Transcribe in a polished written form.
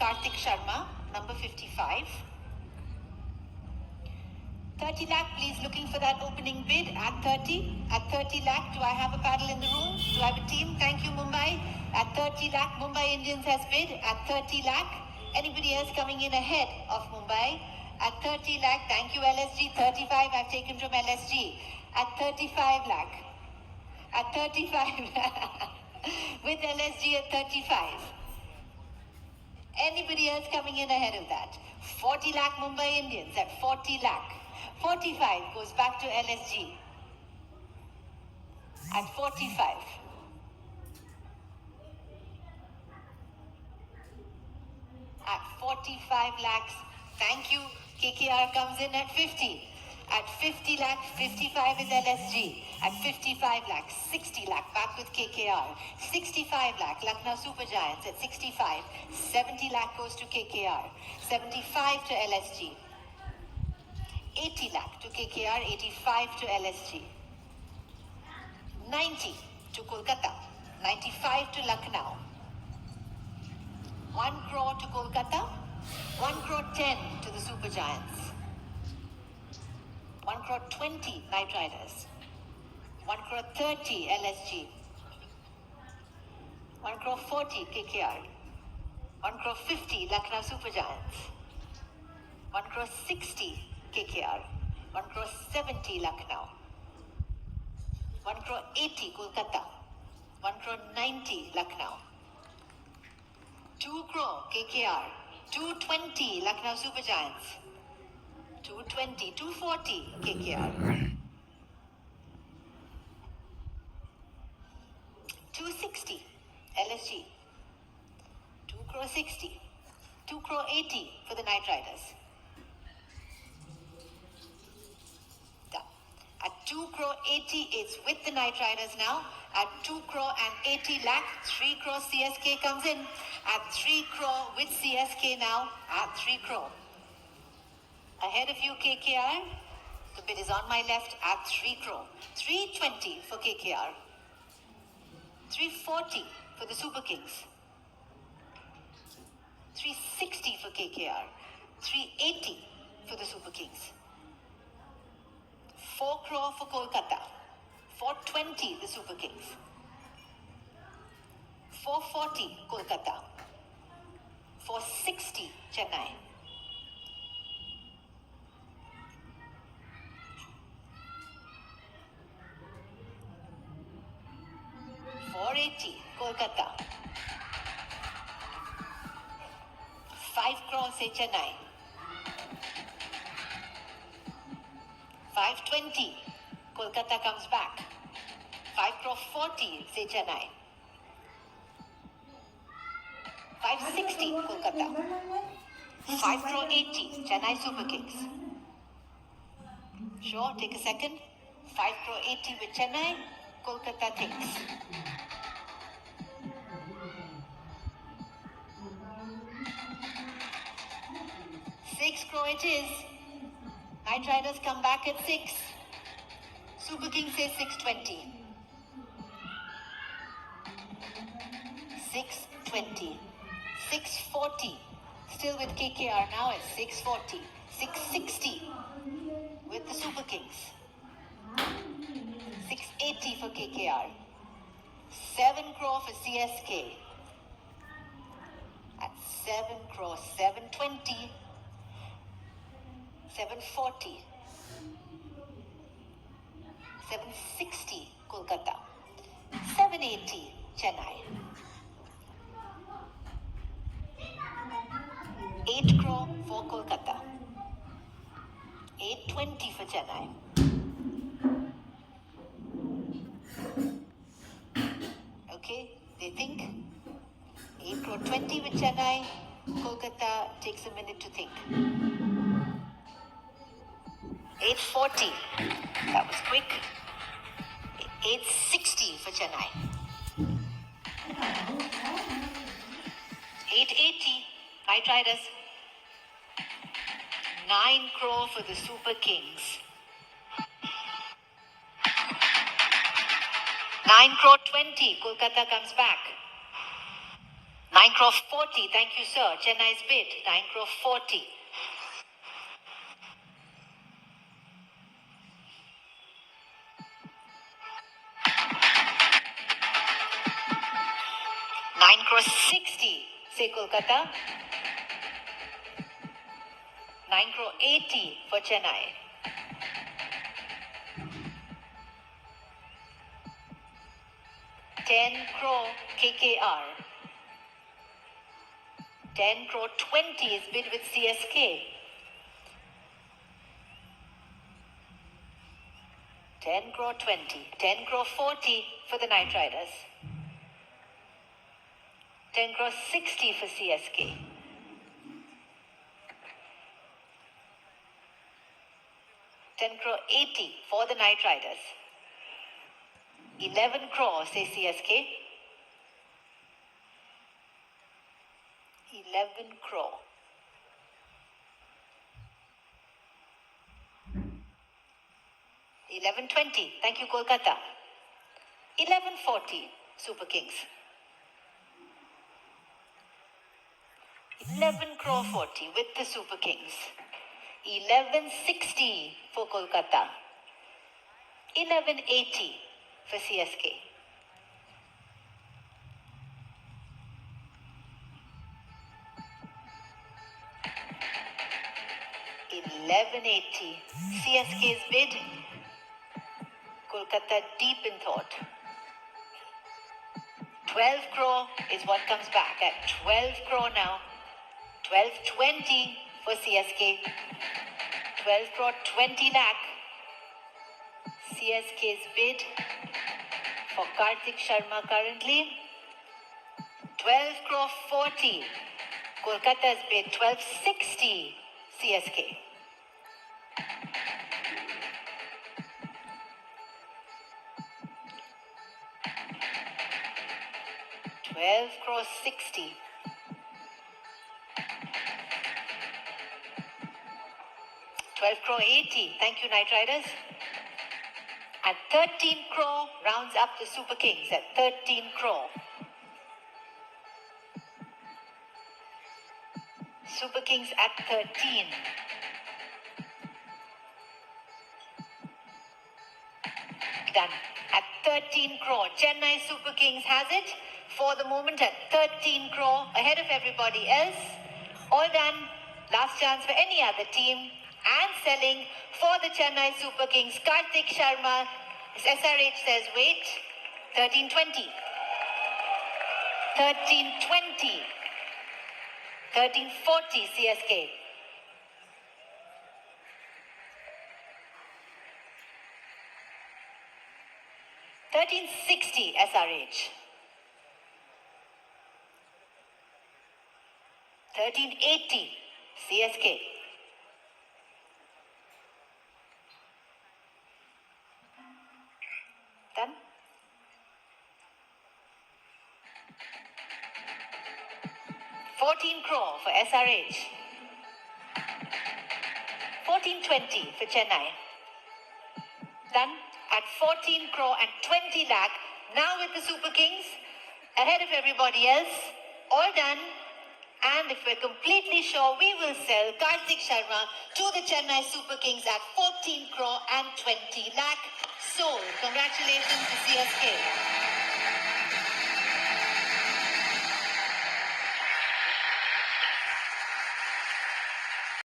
Karthik Sharma, number 55. 30 lakh, please, looking for that opening bid at 30. At 30 lakh, do I have a paddle in the room? Do I have a team? Thank you, Mumbai. At 30 lakh, Mumbai Indians has bid. At 30 lakh, anybody else coming in ahead of Mumbai? At 30 lakh, thank you, LSG. 35, I've taken from LSG. At 35 lakh. At 35 with LSG at 35. Anybody else coming in ahead of that? 40 lakh Mumbai Indians at 40 lakh. 45 goes back to LSG at 45. At 45 lakhs, thank you. KKR comes in at 50. At 50 lakh, 55 is LSG. At 55 lakh, 60 lakh, back with KKR. 65 lakh, Lucknow Super Giants at 65. 70 lakh goes to KKR. 75 to LSG. 80 lakh to KKR, 85 to LSG. 90 to Kolkata. 95 to Lucknow. 1 crore to Kolkata. 1 crore 10 to the Super Giants. 1 crore 20 Knight Riders. 1 crore 30 LSG. 1 crore 40 KKR. 1 crore 50 Lucknow Super Giants. 1 crore 60 KKR. 1 crore 70 Lucknow. 1 crore 80 Kolkata. 1 crore 90 Lucknow. 2 crore KKR. 220 Lucknow Super Giants. 220, 240 KKR. 260 LSG. 2 crore 60. 2 crore 80 for the Knight Riders. Done. At 2 crore 80, it's with the Knight Riders now. At 2 crore and 80 lakh, 3 crore CSK comes in. At 3 crore with CSK now. At 3 crore. Ahead of you, KKR. The bid is on my left at 3 crore. 320 for KKR. 340 for the Super Kings. 360 for KKR. 380 for the Super Kings. 4 crore for Kolkata. 420 the Super Kings. 440 Kolkata. 460 Chennai. 480 Kolkata. 5 crore say Chennai. 520 Kolkata comes back. 5 crore 40 say Chennai. 560 Kolkata. 5 crore 80 Chennai Super Kings. Sure, take a second. 5 crore 80 with Chennai. Kolkata thinks. 6 crore it is. Knight Riders come back at 6. Super King says 620. 620. 640. Still with KKR now at 640. 660 with the Super Kings. 680 for KKR. 7 crore for CSK. At 7 crore, 720. 740. 760 Kolkata. 780 Chennai. 8 crore for Kolkata. 820 for Chennai. Okay, they think 8 crore 20 with Chennai. Kolkata takes a minute to think. 840. That was quick. 860 for Chennai. 880. Knight Riders. 9 crore for the Super Kings. 9 crore 20. Kolkata comes back. 9 crore 40. Thank you, sir. Chennai's bid. 9 crore 40. Nine crore 60. Say Kolkata. 9 crore 80 for Chennai. 10 crore KKR. 10 crore 20 is bid with CSK. 10 crore 20. 10 crore 40 for the Knight Riders. 10 crore 60 for CSK. 10 crore 80 for the Knight Riders. 11 crore, say CSK. 11 crore. 11.20. Thank you, Kolkata. 11.40. Super Kings. 11 crore 40 with the Super Kings. 11.60 for Kolkata. 11.80 for CSK. 11.80. CSK's bid. Kolkata deep in thought. 12 crore is what comes back at 12 crore now. 12.20 for CSK. 12 crore 20 lakh. CSK's bid for Kartik Sharma currently. 12 crore 40. Kolkata's bid 12.60 CSK. 12 crore 60. 12 crore 80. Thank you, Knight Riders. And 13 crore rounds up the Super Kings at 13 crore. Super Kings at 13. Done. At 13 crore. Chennai Super Kings has it for the moment at 13 crore, ahead of everybody else. All done. Last chance for any other team. And selling for the Chennai Super Kings, Kartik Sharma. SRH says wait. 13.20. 13.20. 13.40 CSK. 13.60 SRH. 13.80 CSK. Done. 14 crore for SRH. 14.20 for Chennai. Done at 14 crore and 20 lakh. Now with the Super Kings, ahead of everybody else. All done. And if we're completely sure, we will sell Kartik Sharma to the Chennai Super Kings at 14 crore and 20 lakh. Sold. Congratulations to CSK.